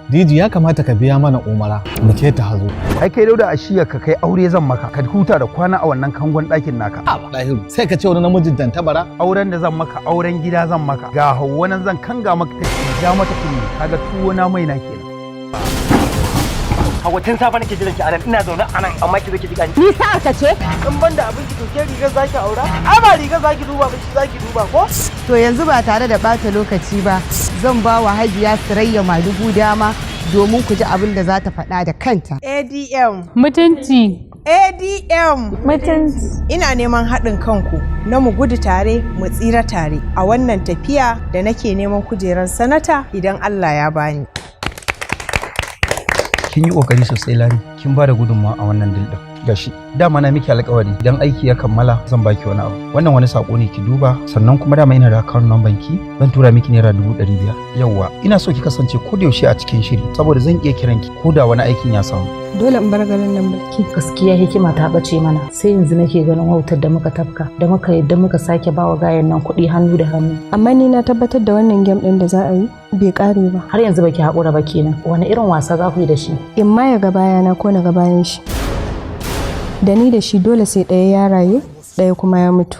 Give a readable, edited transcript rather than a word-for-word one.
Diji ya kamata ka biya mana umara mu ke ta hazo. Ai kai Dauda a shiyar ka kai aure zan maka ka huta da kwana a wannan kangon ɗakin naka. Dahiru sai ka ce wani namijin tantabara. Auren da zan maka auren gida zan maka. Ga Hauwa nan zan kanga maka ta ja mata kunni kaga tuwo na mai na kenan. Hauwa tun safa nake jiran ki anan ina zaune anan amma ki zo ki diga ni. Ni sa'a ka ce? In banda abin ki to ke rigar zaki aura? Ai ba rigar zaki duba ba shi zaki duba ko? To yanzu ba tare da ɓata lokaci ba zan ba wa Hajiya Sirayya Madugu dama domin ku ji abin da za ta faɗa da kanta. ADM. Mutunci. ADM. Mutunci. Ina neman haɗin kanku na mu gudu tare mu tsira tare a wannan tafiya da nake neman kujerar sanata idan Allah ya bani. Kin yi kokari sosai Lami, kin ba da gudunmawa a wannan dildin. Gashi, dama na miki alƙawari idan aiki ya kammala zan baki wani abu. Wannan wani sako ne ki duba, sannan kuma dama ina da account number ki, zan tura miki naira 500. Yawwa, ina so ki kasance ko da yaushe a cikin shiri saboda zan iya kiran ki ko da wani aikin ya samu. Dole in bar garin nan barki. Gaskiya hikima ta bace mana. Sai yanzu nake ganin wautar da muka tafka, da muka yadda muka sake bawa gayan nan kuɗi hannu da hannu. Amma ni na tabbatar da wannan game ɗin da za a yi bai ƙare ba. Har yanzu baki haƙura ba kenan. Wani irin wasa za ku yi da shi? In ma ya ga bayana ko na ga bayan shi. Da ni da shi dole sai ɗaya ya rayu, ɗaya kuma ya mutu.